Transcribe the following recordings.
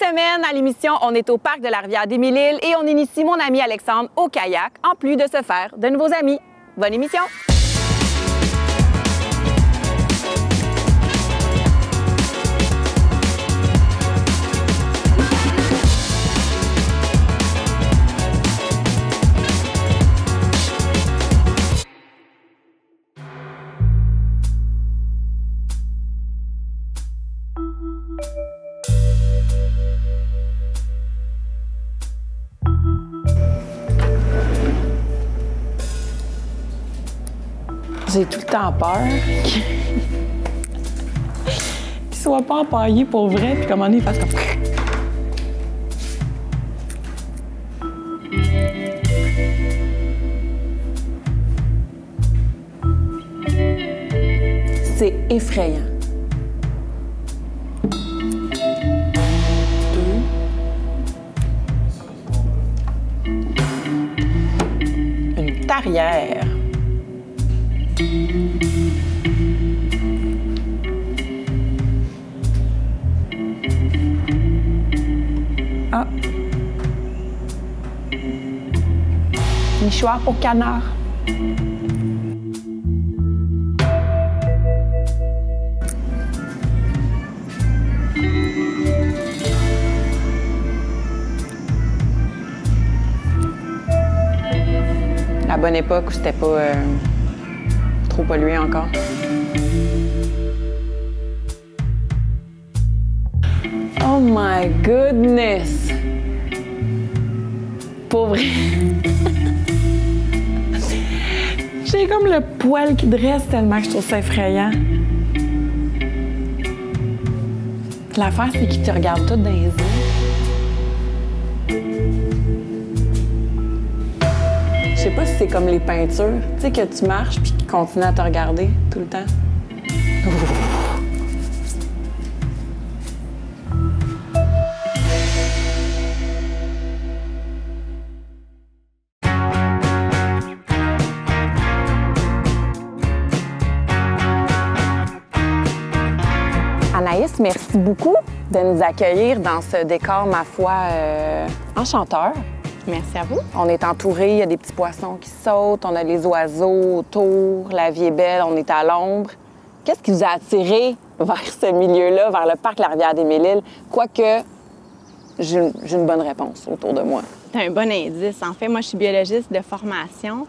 semaine, à l'émission, on est au parc de la Rivière-des-Mille-Îles et on initie mon ami Alexandre au kayak, en plus de se faire de nouveaux amis. Bonne émission! J'ai tout le temps peur qu'il soit pas empaillé pour vrai, puis qu'à un moment donné, il fasse comme... C'est effrayant. Une tarière. Ah. Nichoir pour canard. La bonne époque où c'était pas trop pollué encore. Oh my goodness! Pour vrai. J'ai comme le poil qui dresse tellement que je trouve ça effrayant. L'affaire, c'est qu'ils te regardent tous dans les yeux. Je sais pas si c'est comme les peintures, tu sais, que tu marches puis qu'ils continuent à te regarder tout le temps. Anaïs, merci beaucoup de nous accueillir dans ce décor, ma foi, enchanteur. Merci à vous. On est entouré, il y a des petits poissons qui sautent, on a les oiseaux autour, la vie est belle, on est à l'ombre. Qu'est-ce qui vous a attiré vers ce milieu-là, vers le parc de la Rivière-des-Mille-Îles? Quoique, j'ai une bonne réponse autour de moi. C'est un bon indice. En fait, moi, je suis biologiste de formation.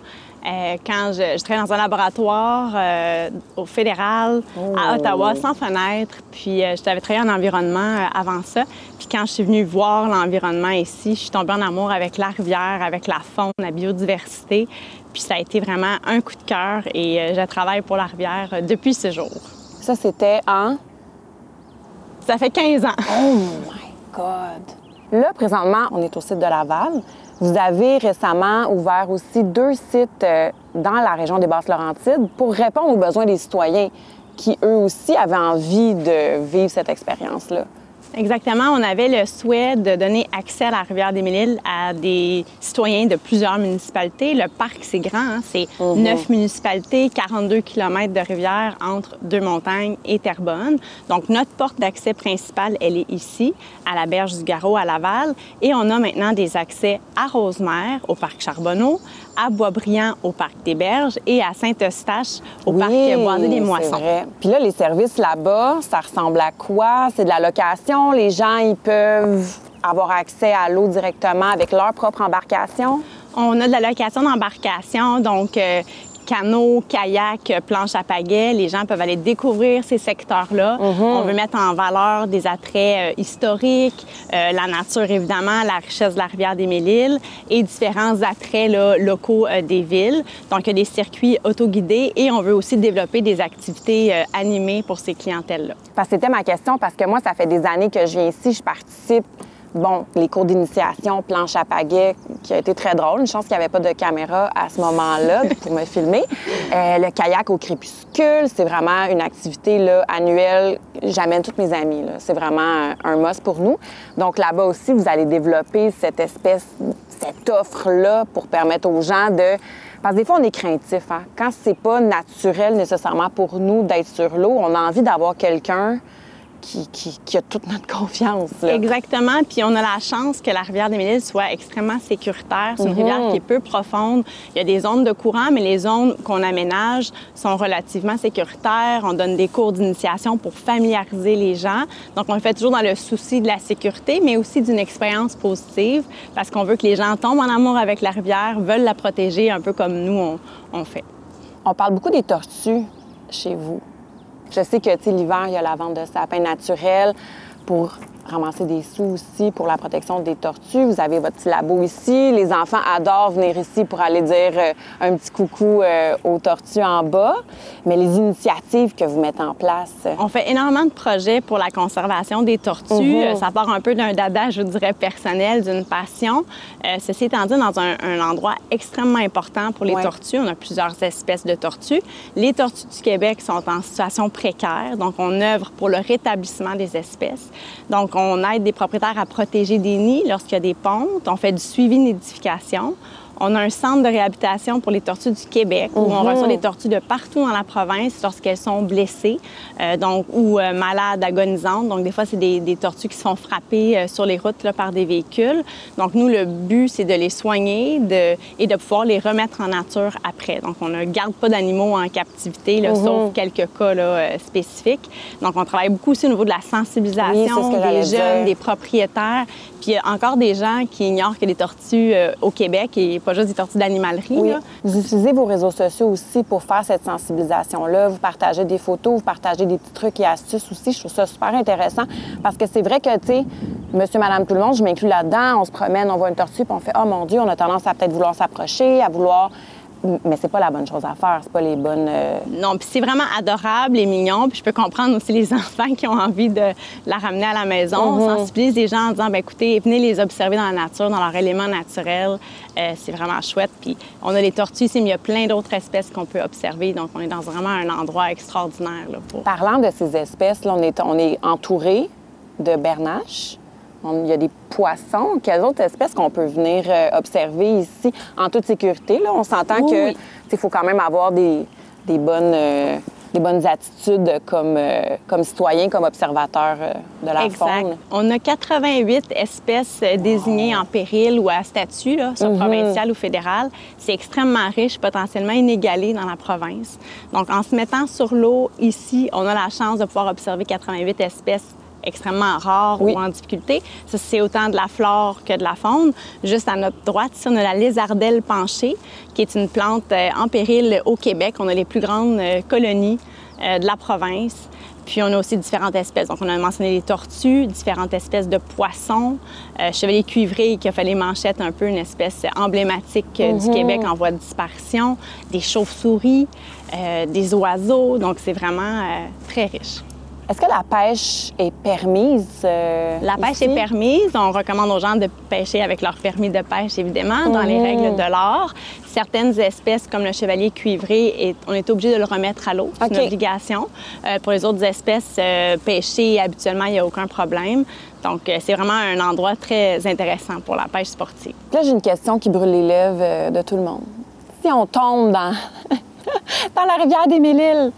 Quand je travaillais dans un laboratoire au fédéral à Ottawa, sans fenêtre, puis j'avais travaillé en environnement avant ça. Puis quand je suis venue voir l'environnement ici, je suis tombée en amour avec la rivière, avec la faune, la biodiversité. Puis ça a été vraiment un coup de cœur et je travaille pour la rivière depuis ce jour. Ça, c'était en? Ça fait 15 ans. Oh my God! Là, présentement, on est au site de Laval. Vous avez récemment ouvert aussi 2 sites dans la région des Basses-Laurentides pour répondre aux besoins des citoyens qui, eux aussi, avaient envie de vivre cette expérience-là. Exactement. On avait le souhait de donner accès à la Rivière-des-Mille-Îles à des citoyens de plusieurs municipalités. Le parc, c'est grand, hein? C'est 9 municipalités, 42 km de rivière entre 2 montagnes et Terrebonne. Donc, notre porte d'accès principale, elle est ici, à la Berge du Garrot, à Laval. Et on a maintenant des accès à Rosemère, au parc Charbonneau, à Boisbriand, au parc des Berges et à Saint-Eustache, au parc Boisé des Moissons. C'est vrai. Puis là, les services là-bas, ça ressemble à quoi? C'est de la location? Les gens, ils peuvent avoir accès à l'eau directement avec leur propre embarcation? On a de la location d'embarcation, donc canot, kayak, planche à pagaie. Les gens peuvent aller découvrir ces secteurs-là. On veut mettre en valeur des attraits historiques, la nature, évidemment, la richesse de la Rivière-des-Mille-Îles et différents attraits là, locaux des villes. Donc, il y a des circuits autoguidés et on veut aussi développer des activités animées pour ces clientèles-là. Parce que c'était ma question, parce que moi, ça fait des années que je viens ici, je participe. Bon, les cours d'initiation, planche à pagaie, qui a été très drôle. Une chance qu'il n'y avait pas de caméra à ce moment-là pour me filmer. Le kayak au crépuscule, c'est vraiment une activité là, annuelle. J'amène toutes mes amies. C'est vraiment un must pour nous. Donc là-bas aussi, vous allez développer cette offre-là pour permettre aux gens de... Parce que des fois, on est craintif. Hein? Quand c'est pas naturel nécessairement pour nous d'être sur l'eau, on a envie d'avoir quelqu'un qui a toute notre confiance. Là. Exactement. Puis on a la chance que la rivière des Mille-Îles soit extrêmement sécuritaire. C'est une rivière qui est peu profonde. Il y a des zones de courant, mais les zones qu'on aménage sont relativement sécuritaires. On donne des cours d'initiation pour familiariser les gens. Donc, on le fait toujours dans le souci de la sécurité, mais aussi d'une expérience positive, parce qu'on veut que les gens tombent en amour avec la rivière, veulent la protéger, un peu comme nous, on fait. On parle beaucoup des tortues chez vous. Je sais que, l'hiver, il y a la vente de sapins naturels pour ramasser des sous aussi pour la protection des tortues. Vous avez votre petit labo ici. Les enfants adorent venir ici pour aller dire un petit coucou aux tortues en bas. Mais les initiatives que vous mettez en place... On fait énormément de projets pour la conservation des tortues. Ça part un peu d'un dada, je dirais, personnel, d'une passion. Ceci étant dit, dans un endroit extrêmement important pour les tortues. On a plusieurs espèces de tortues. Les tortues du Québec sont en situation précaire, donc on œuvre pour le rétablissement des espèces. Donc, on aide des propriétaires à protéger des nids lorsqu'il y a des pontes. On fait du suivi de nidification. On a un centre de réhabilitation pour les tortues du Québec où on reçoit des tortues de partout dans la province lorsqu'elles sont blessées ou malades, agonisantes. Donc, des fois, c'est des tortues qui se font frapper sur les routes là, par des véhicules. Donc, nous, le but, c'est de les soigner et de pouvoir les remettre en nature après. Donc, on ne garde pas d'animaux en captivité, là, sauf quelques cas là, spécifiques. Donc, on travaille beaucoup aussi au niveau de la sensibilisation des jeunes, des propriétaires. Puis il y a encore des gens qui ignorent qu'il y a des tortues au Québec et pas juste des tortues d'animalerie. Oui. Là. Vous utilisez vos réseaux sociaux aussi pour faire cette sensibilisation-là. Vous partagez des photos, vous partagez des petits trucs et astuces aussi. Je trouve ça super intéressant parce que c'est vrai que, tu sais, monsieur, madame, tout le monde, je m'inclus là-dedans. On se promène, on voit une tortue puis on fait « Oh mon Dieu, on a tendance à peut-être vouloir s'approcher, à vouloir... » Mais c'est pas la bonne chose à faire, c'est pas les bonnes... Non, puis c'est vraiment adorable et mignon. Puis je peux comprendre aussi les enfants qui ont envie de la ramener à la maison. On sensibilise les gens en disant, bien écoutez, venez les observer dans la nature, dans leur élément naturel. C'est vraiment chouette. Puis on a les tortues ici, mais il y a plein d'autres espèces qu'on peut observer. Donc on est dans vraiment un endroit extraordinaire. Là, pour... Parlant de ces espèces, là, on est entouré de bernaches. Il y a des poissons. Quelles autres espèces qu'on peut venir observer ici en toute sécurité? Là? On s'entend qu'il faut quand même avoir des bonnes attitudes comme citoyen, comme observateur de la faune. On a 88 espèces désignées en péril ou à statut, là, soit provincial ou fédéral. C'est extrêmement riche, potentiellement inégalé dans la province. Donc, en se mettant sur l'eau ici, on a la chance de pouvoir observer 88 espèces extrêmement rares ou en difficulté. Ça, c'est autant de la flore que de la faune. Juste à notre droite, ici, on a la lézardelle penchée, qui est une plante en péril au Québec. On a les plus grandes colonies de la province. Puis, on a aussi différentes espèces. Donc, on a mentionné les tortues, différentes espèces de poissons, chevalier cuivré qui a fait les manchettes, un peu une espèce emblématique du Québec en voie de disparition, des chauves-souris, des oiseaux. Donc, c'est vraiment très riche. Est-ce que la pêche est permise? La pêche est permise. On recommande aux gens de pêcher avec leur permis de pêche, évidemment, dans les règles de l'art. Certaines espèces, comme le chevalier cuivré, on est obligé de le remettre à l'eau. C'est une obligation. Pour les autres espèces, pêcher, habituellement, il n'y a aucun problème. Donc, c'est vraiment un endroit très intéressant pour la pêche sportive. Là, j'ai une question qui brûle les lèvres de tout le monde. Si on tombe dans, dans la rivière des Mille-Îles,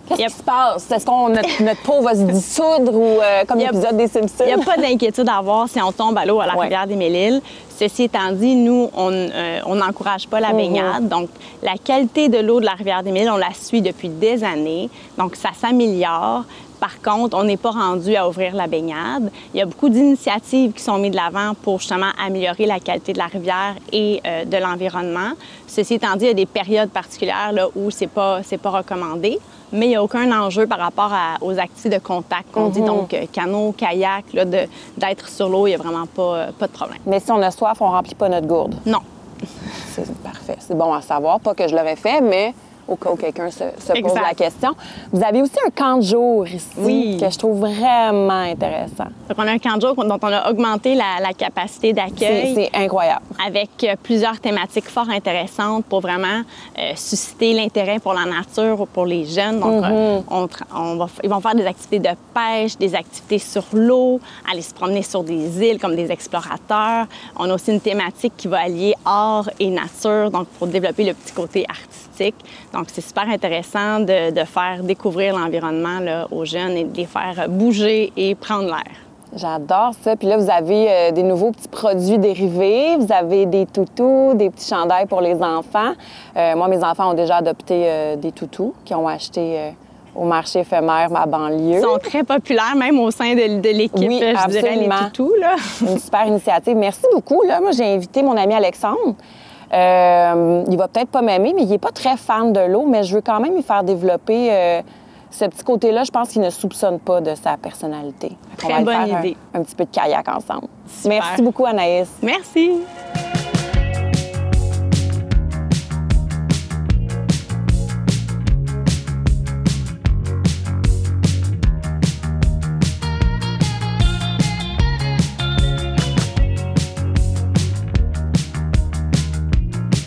qu'est-ce qui se passe? Est-ce que notre peau va se dissoudre ou comme l'épisode des Simpsons? Il n'y a pas d'inquiétude à avoir si on tombe à l'eau à la rivière des Mille-Îles. Ceci étant dit, nous, on n'encourage pas la baignade. Donc, la qualité de l'eau de la rivière des Mille-Îles, on la suit depuis des années. Donc, ça s'améliore. Par contre, on n'est pas rendu à ouvrir la baignade. Il y a beaucoup d'initiatives qui sont mises de l'avant pour justement améliorer la qualité de la rivière et de l'environnement. Ceci étant dit, il y a des périodes particulières là, où c'est pas recommandé, mais il n'y a aucun enjeu par rapport aux activités de contact qu'on dit, donc canot, kayak, là, d'être sur l'eau, il n'y a vraiment pas de problème. Mais si on a soif, on ne remplit pas notre gourde? Non. C'est parfait. C'est bon à savoir. Pas que je l'aurais fait, mais au cas où quelqu'un se pose la question. Vous avez aussi un camp de jour ici que je trouve vraiment intéressant. Donc, on a un camp de jour dont on a augmenté la capacité d'accueil. C'est incroyable. Avec plusieurs thématiques fort intéressantes pour vraiment susciter l'intérêt pour la nature ou pour les jeunes. Donc, ils vont faire des activités de pêche, des activités sur l'eau, aller se promener sur des îles comme des explorateurs. On a aussi une thématique qui va allier art et nature, donc pour développer le petit côté artistique. Donc, c'est super intéressant de faire découvrir l'environnement là, aux jeunes et de les faire bouger et prendre l'air. J'adore ça. Puis là, vous avez des nouveaux petits produits dérivés. Vous avez des toutous, des petits chandails pour les enfants. Moi, mes enfants ont déjà adopté des toutous qu'ils ont achetés au marché éphémère, ma banlieue. Ils sont très populaires, même au sein de l'équipe, oui, je dirais, les toutous. Là. Une super initiative. Merci beaucoup. Là, moi, j'ai invité mon ami Alexandre. Il va peut-être pas m'aimer, mais il n'est pas très fan de l'eau, mais je veux quand même lui faire développer ce petit côté-là. Je pense qu'il ne soupçonne pas de sa personnalité. Très bonne idée. Un petit peu de kayak ensemble. Super. Merci beaucoup, Anaïs. Merci.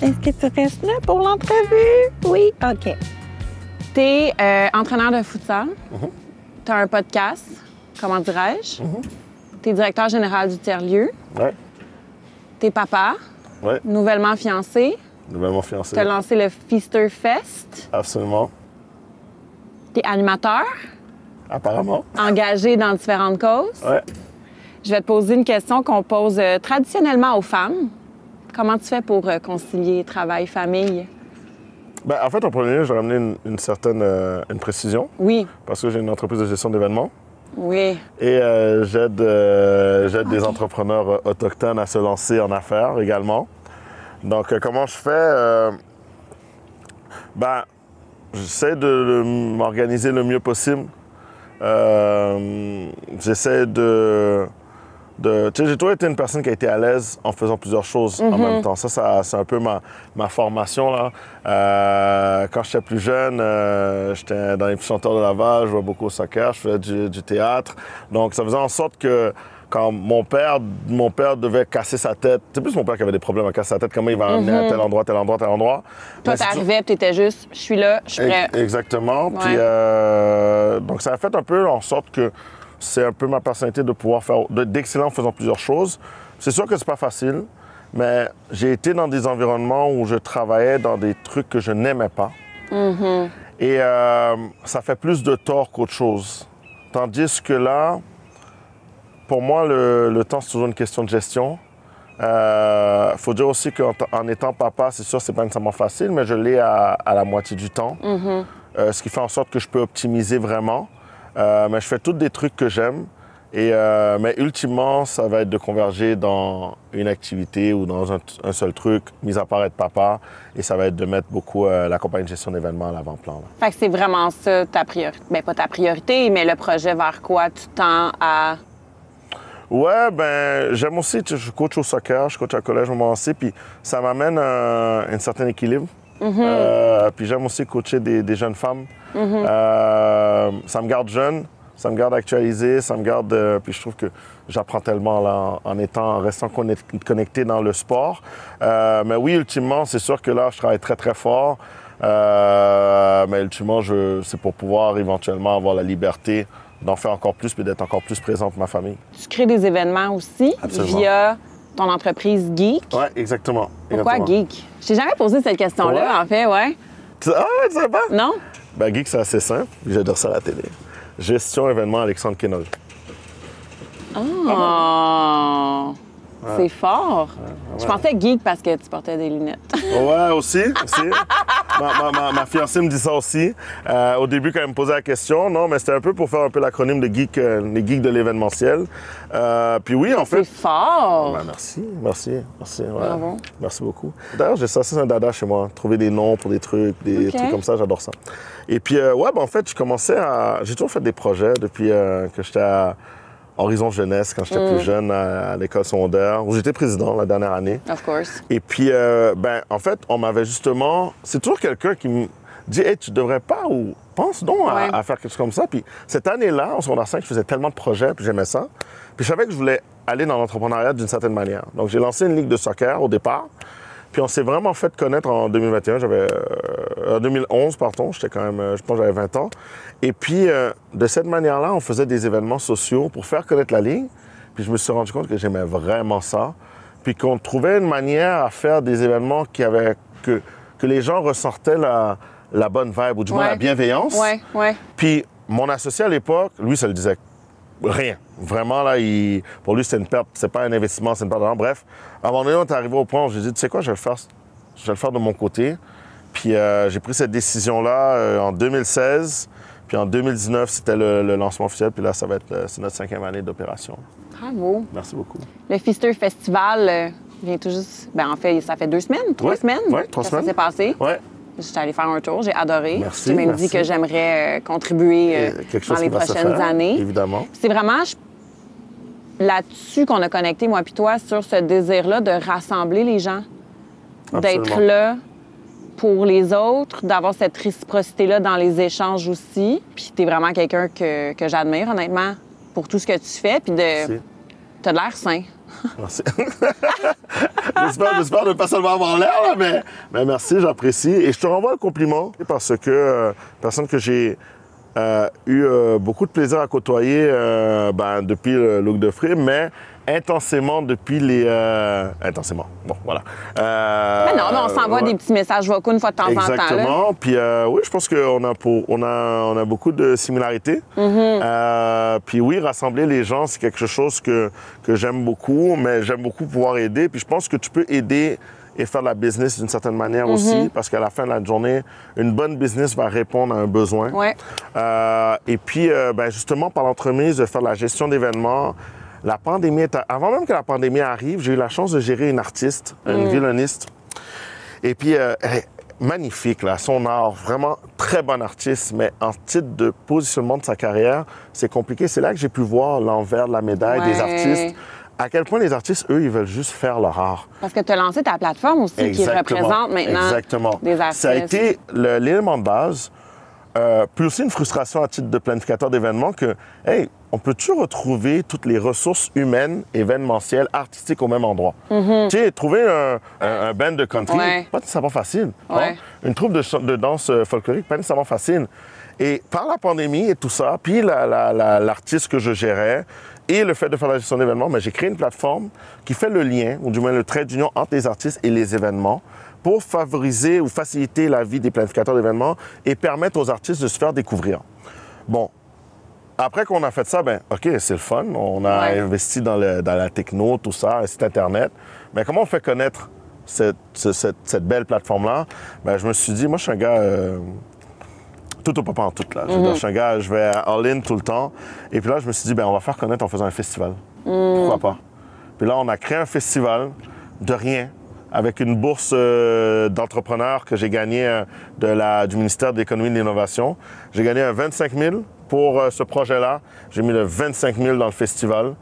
Est-ce que tu restes là pour l'entrevue? Oui, OK. Tu es entraîneur de futsal. Tu as un podcast, comment dirais-je? Tu es directeur général du tiers-lieu. Ouais. Tu es papa. Ouais. Nouvellement fiancé. Nouvellement fiancé. Tu as lancé le Feaster Fest. Absolument. Tu es animateur. Apparemment. Engagé dans différentes causes. Ouais. Je vais te poser une question qu'on pose traditionnellement aux femmes. Comment tu fais pour concilier travail-famille? Ben, en fait, en premier lieu, j'ai ramené une certaine une précision. Oui. Parce que j'ai une entreprise de gestion d'événements. Oui. Et j'aide des entrepreneurs autochtones à se lancer en affaires également. Donc, comment je fais? Ben, j'essaie de m'organiser le mieux possible. J'essaie tu sais, j'ai toujours été une personne qui a été à l'aise en faisant plusieurs choses en même temps. Ça c'est un peu ma formation, là. Quand j'étais plus jeune, j'étais dans les petits chanteurs de Laval, je jouais beaucoup au soccer, je faisais du théâtre. Donc, ça faisait en sorte que quand mon père devait casser sa tête, c'est plus mon père qui avait des problèmes à casser sa tête, comment il va amener à tel endroit, tel endroit, tel endroit. Toi, t'arrivais, tu étais juste, je suis là, je suis prêt. Exactement. Ouais. Puis, donc, ça a fait un peu en sorte que c'est un peu ma personnalité de pouvoir faire d'excellent en faisant plusieurs choses. C'est sûr que c'est pas facile, mais j'ai été dans des environnements où je travaillais dans des trucs que je n'aimais pas. Et ça fait plus de tort qu'autre chose. Tandis que là, pour moi, le temps, c'est toujours une question de gestion. Faut dire aussi qu'en étant papa, c'est sûr, c'est pas nécessairement facile, mais je l'ai à la moitié du temps. Ce qui fait en sorte que je peux optimiser vraiment. Mais je fais tous des trucs que j'aime. Mais ultimement, ça va être de converger dans une activité ou dans un seul truc, mis à part être papa. Et ça va être de mettre beaucoup la compagnie de gestion d'événements à l'avant-plan. Là. Fait que c'est vraiment ça ta priorité. Bien, pas ta priorité, mais le projet vers quoi tu tends à... Ouais, ben j'aime aussi, je coach au soccer, je coach à collège au moment aussi, puis ça m'amène un certain équilibre. Puis j'aime aussi coacher des jeunes femmes. Ça me garde jeune, ça me garde actualisé, ça me garde... puis je trouve que j'apprends tellement là, en restant connecté dans le sport. Mais oui, ultimement, c'est sûr que là, je travaille très, très fort. Mais ultimement, c'est pour pouvoir éventuellement avoir la liberté d'en faire encore plus puis d'être encore plus présent pour ma famille. Tu crées des événements aussi. Absolument. Via ton entreprise Geek. Oui, exactement. Pourquoi Geek? Je t'ai jamais posé cette question-là, en fait, ouais. Ah, tu sais pas? Non? Ben, Geek, c'est assez simple. J'adore ça à la télé. Gestion événement Alexandre Kenol. Oh! Ouais. C'est fort. Ouais. Je pensais geek parce que tu portais des lunettes. Ouais, aussi. Ma fiancée me dit ça aussi. Au début, quand elle me posait la question, non, mais c'était un peu pour faire un peu l'acronyme de geek, les geeks de l'événementiel. Puis oui, en fait... C'est fort! Ben, merci. Ouais. Bravo. Merci beaucoup. D'ailleurs, j'ai ça, c'est un dada chez moi. Trouver des noms pour des trucs, trucs comme ça, j'adore ça. Et puis, ouais, ben, en fait, j'ai toujours fait des projets depuis que j'étais à Horizon Jeunesse, quand j'étais plus jeune, à l'école secondaire, où j'étais président la dernière année. Of course. Et puis, ben, en fait, on m'avait justement... C'est toujours quelqu'un qui me dit « Hey, tu devrais pas ou pense donc à faire quelque chose comme ça. » Puis cette année-là, en secondaire 5, je faisais tellement de projets, puis j'aimais ça. Puis je savais que je voulais aller dans l'entrepreneuriat d'une certaine manière. Donc, j'ai lancé une ligue de soccer au départ. Puis on s'est vraiment fait connaître en 2021. En 2011, pardon, j'étais quand même, je pense que j'avais 20 ans. Et puis, de cette manière-là, on faisait des événements sociaux pour faire connaître la ligue. Puis je me suis rendu compte que j'aimais vraiment ça. Puis qu'on trouvait une manière à faire des événements que les gens ressortaient la bonne vibe, ou du moins la bienveillance. Ouais. Puis mon associé à l'époque, lui, ça le disait rien. Vraiment, là, pour lui, c'était une perte. C'est pas un investissement, c'est une perte d'argent. Bref, à un moment donné, on est arrivé au point où j'ai dit, tu sais quoi, je vais le faire de mon côté. Puis j'ai pris cette décision-là en 2016. Puis en 2019, c'était le lancement officiel. Puis là, c'est notre 5e année d'opération. Bravo. Merci beaucoup. Le Feaster Festival vient tout juste... En fait, ça fait 2 semaines, 3 semaines. Oui, 3 semaines. Ça s'est passé. Oui. J'étais allée faire un tour, j'ai adoré. Merci. J'ai même dit que j'aimerais contribuer dans les prochaines années. Évidemment. C'est vraiment là-dessus qu'on a connecté, moi puis toi, sur ce désir-là de rassembler les gens, d'être là pour les autres, d'avoir cette réciprocité-là dans les échanges aussi. Puis t'es vraiment quelqu'un que j'admire, honnêtement, pour tout ce que tu fais. Puis t'as de l'air sain. Merci. J'espère ne pas seulement avoir l'air, là, mais merci, j'apprécie. Et je te renvoie un compliment parce que personne que j'ai eu beaucoup de plaisir à côtoyer depuis le Look de Free, mais intensément depuis les... intensément, bon, voilà. Mais non, mais on s'envoie des petits messages vocaux une fois de temps en temps. Exactement. Puis oui, je pense qu'on a beaucoup de similarités. Puis oui, rassembler les gens, c'est quelque chose que j'aime beaucoup, mais j'aime beaucoup pouvoir aider. Puis je pense que tu peux aider et faire de la business d'une certaine manière aussi, parce qu'à la fin de la journée, une bonne business va répondre à un besoin. Ouais. Et puis, justement, par l'entremise de faire de la gestion d'événements, la pandémie, avant même que la pandémie arrive, j'ai eu la chance de gérer une artiste, une violoniste. Et puis, elle est magnifique, là, son art, vraiment très bonne artiste, mais en titre de positionnement de sa carrière, c'est compliqué. C'est là que j'ai pu voir l'envers de la médaille des artistes. À quel point les artistes, eux, ils veulent juste faire leur art. Parce que tu as lancé ta plateforme aussi qui représente maintenant des artistes. Ça a été l'élément de base, puis aussi une frustration à titre de planificateur d'événements que, hey, on peut-tu retrouver toutes les ressources humaines, événementielles, artistiques au même endroit? Tu sais, trouver un band de country, pas nécessairement facile. Hein? Une troupe de danse folklorique, pas nécessairement facile. Et par la pandémie et tout ça, puis l'artiste que je gérais, et le fait de faire la gestion d'événements, j'ai créé une plateforme qui fait le lien, ou du moins le trait d'union entre les artistes et les événements pour favoriser ou faciliter la vie des planificateurs d'événements et permettre aux artistes de se faire découvrir. Bon, après qu'on a fait ça, OK, c'est le fun. On a investi dans la techno, tout ça, un site Internet. Mais comment on fait connaître cette belle plateforme-là? Je me suis dit, moi, je suis un gars... tout au pas en tout, là. Je suis un gars, je vais all-in tout le temps. Et puis là, je me suis dit, on va faire connaître en faisant un festival. Pourquoi pas? Puis là, on a créé un festival de rien, avec une bourse d'entrepreneurs que j'ai gagnée du ministère de l'Économie et de l'Innovation. J'ai gagné un 25 000 pour ce projet-là. J'ai mis le 25 000 dans le festival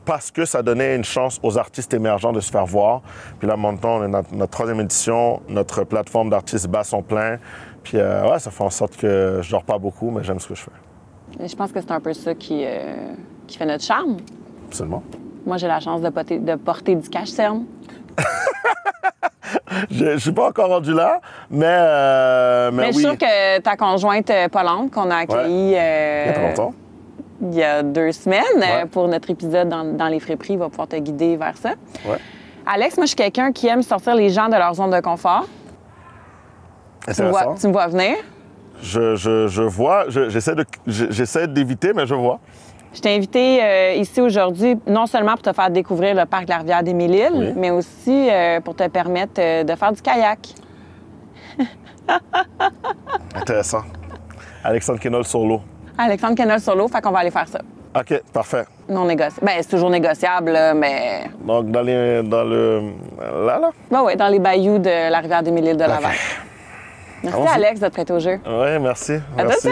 parce que ça donnait une chance aux artistes émergents de se faire voir. Puis là, maintenant, on est dans notre 3e édition. Notre plateforme d'artistes bat son plein. Puis ça fait en sorte que je dors pas beaucoup, mais j'aime ce que je fais. Et je pense que c'est un peu ça qui fait notre charme. Absolument. Moi, j'ai la chance de porter du cash-cerne. Je suis pas encore rendu là, mais je suis sûre que ta conjointe Paulante, qu'on a accueillie il y a pas longtemps. Il y a 2 semaines, pour notre épisode dans les friperies, va pouvoir te guider vers ça. Ouais. Alex, moi, je suis quelqu'un qui aime sortir les gens de leur zone de confort. Tu me vois venir? Je vois. J'essaie d'éviter, mais je vois. Je t'ai invité ici aujourd'hui, non seulement pour te faire découvrir le parc de la rivière des Mille-Îles, mais aussi pour te permettre de faire du kayak. Intéressant. Alexandre Kenol sur l'eau. Alexandre Kenol sur l'eau, fait qu'on va aller faire ça. OK, parfait. Non négociable. C'est toujours négociable, là, mais... Donc, dans le... Là? Oui, dans les bayous de la rivière des Mille-Îles de Laval. Merci, Alex, de te prêter au jeu. Oui, merci. À tout de suite!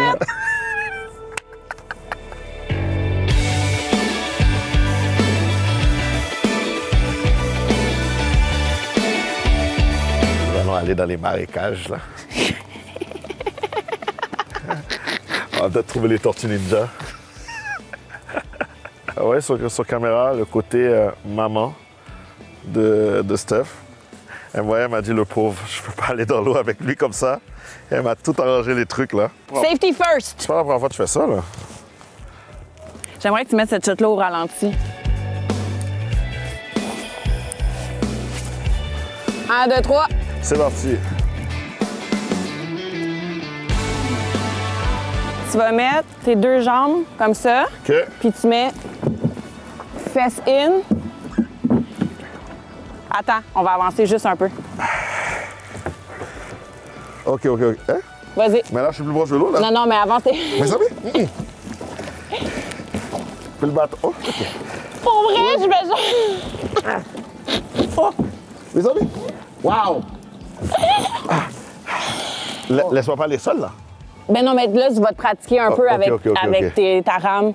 Nous allons aller dans les marécages, là. On va peut-être trouver les tortues ninja. Oui, sur caméra, le côté maman de Steph. Elle m'a dit, le pauvre, je peux pas aller dans l'eau avec lui comme ça. Elle m'a tout arrangé les trucs, là. Safety first! C'est pas la première fois que tu fais ça, là. J'aimerais que tu mettes cette chute-là au ralenti. 1, 2, 3. C'est parti. Tu vas mettre tes 2 jambes comme ça. OK. Puis tu mets fesse in. Attends, on va avancer juste un peu. OK. Hein? Vas-y. Mais là, je suis plus proche de l'eau, là. Non, mais avance. Mais ça va? Fais le bateau. Oh, OK. Pour vrai, je vais genre... Oh, mes amis. Wow! Laisse-moi pas les sols, là. Ben non, mais là, tu vas te pratiquer un peu avec ta rame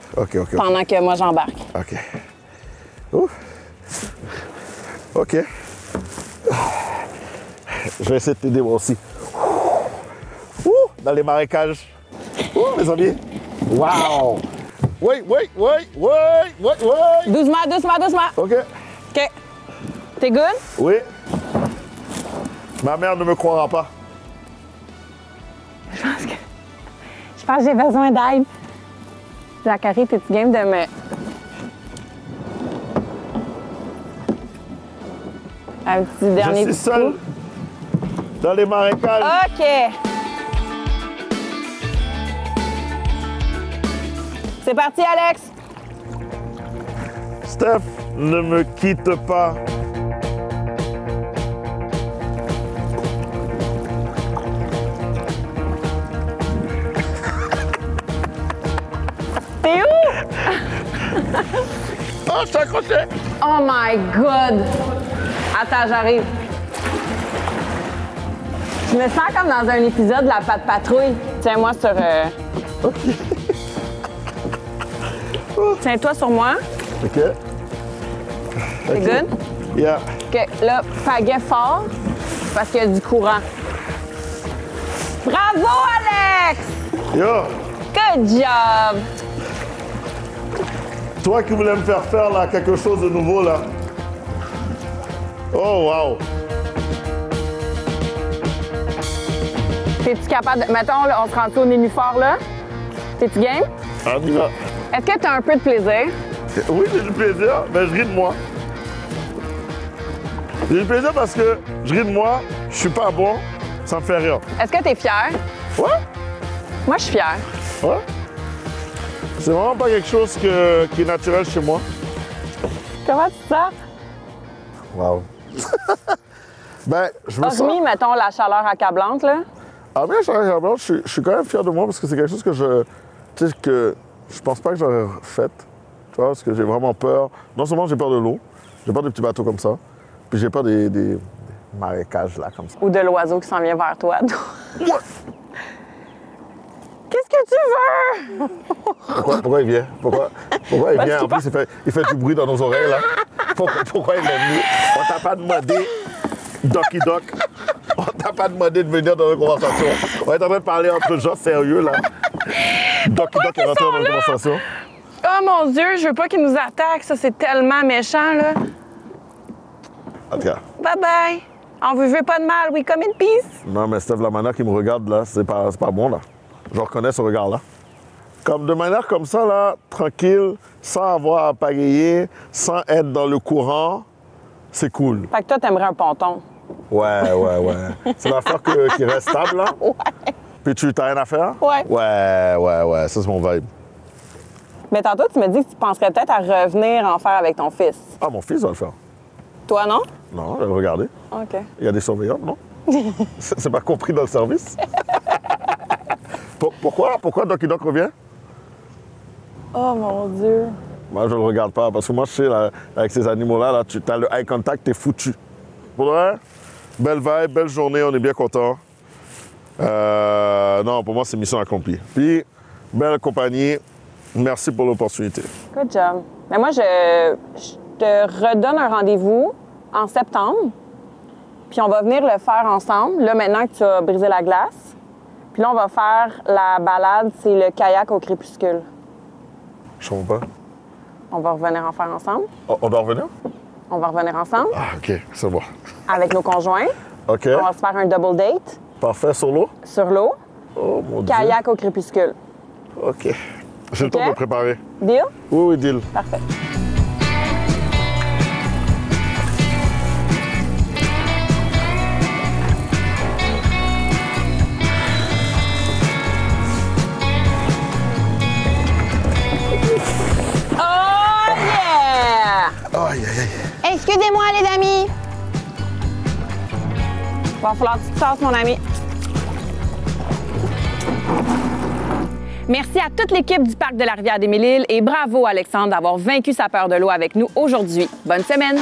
pendant que moi, j'embarque. OK. Ouh. OK. Je vais essayer de t'aider, moi aussi. Ouh, dans les marécages. Ouh, mes amis. Wow! Oui. Doucement. OK. OK. T'es good? Oui. Ma mère ne me croira pas. Je pense que j'ai besoin d'aide. Zachary, t'es-tu game de me... Un petit dernier Je suis seul dans les marécages. OK. C'est parti, Alex. Steph, ne me quitte pas. T'es où? Oh, je suis accroché. Oh my God! Attends, j'arrive. Je me sens comme dans un épisode de la Patte Patrouille. Tiens-moi sur... OK. Tiens-toi sur moi. OK. C'est good? Yeah. OK. Là, pagaie fort parce qu'il y a du courant. Bravo, Alex! Yo, Good job! toi qui voulais me faire là quelque chose de nouveau là. Oh wow. T'es-tu capable de... Mettons, là, on se rend au nénuphar, là. T'es-tu game? On y va. Est-ce que t'as un peu de plaisir? Oui, j'ai du plaisir, mais je ris de moi. J'ai du plaisir parce que je ris de moi, je suis pas bon, ça me fait rire. Est-ce que t'es fier? Ouais? Moi, je suis fière. Ouais? C'est vraiment pas quelque chose qui est naturel chez moi. Comment tu te sens? Wow. Ben, je me sens... Hormis, mettons, la chaleur accablante, là. Ah bien, je suis quand même fier de moi parce que c'est quelque chose que tu sais, que je pense pas que j'aurais fait. Tu vois, parce que j'ai vraiment peur. Non seulement j'ai peur de l'eau, j'ai peur des petits bateaux comme ça, puis j'ai peur des marécages là, comme ça. Ou de l'oiseau qui s'en vient vers toi. Qu'est-ce que tu veux? Pourquoi il vient? Pourquoi il vient? En plus, il fait du bruit dans nos oreilles, là. Pourquoi il est venu? On t'a pas demandé, Docky Doc. On t'a pas demandé de venir dans une conversation. On est en train de parler entre gens sérieux, là. Docky Doc est rentré dans une conversation. Oh mon Dieu, je veux pas qu'il nous attaque. Ça, c'est tellement méchant, là. En tout cas. Bye-bye. On vous veut pas de mal. We come in peace. Non, mais Steph, la manière qu'il me regarde, là, c'est pas bon, là. Je reconnais ce regard-là. Comme de manière comme ça, là, tranquille, sans avoir à pagayer, sans être dans le courant, c'est cool. Fait que toi, t'aimerais un ponton. Ouais. C'est l'affaire qui reste stable, là. Ouais. Puis t'as rien à faire? Ouais. Ouais. Ça, c'est mon vibe. Mais tantôt, tu me dis que tu penserais peut-être à revenir en faire avec ton fils. Ah, mon fils va le faire. Toi, non? Non, je vais le regarder. OK. Il y a des surveillants, non? C'est pas compris dans le service. Pourquoi Docky Doc revient? Oh mon Dieu. Moi, je le regarde pas parce que moi, je sais, là, avec ces animaux-là, là, tu as le eye contact, t'es foutu. Pour vrai, belle vibe, belle journée, on est bien content. Non, pour moi, c'est mission accomplie. Puis, belle compagnie, merci pour l'opportunité. Good job. Mais moi, je te redonne un rendez-vous en septembre. Puis on va venir le faire ensemble, là, maintenant que tu as brisé la glace. Puis là, on va faire la balade, c'est le kayak au crépuscule. Je comprends pas. On va revenir en faire ensemble. On doit revenir? On va revenir ensemble Ah, OK, c'est bon. avec nos conjoints. OK. On va se faire un double date Parfait, solo? sur l'eau. Oh, mon Dieu. Kayak au crépuscule. OK. J'ai le temps de OK. me préparer. Deal? Oui, deal. Parfait. Excusez-moi, les amis. Va falloir que tu te tasses, mon ami. Merci à toute l'équipe du Parc de la Rivière-des-Mille-Îles et bravo, Alexandre, d'avoir vaincu sa peur de l'eau avec nous aujourd'hui. Bonne semaine!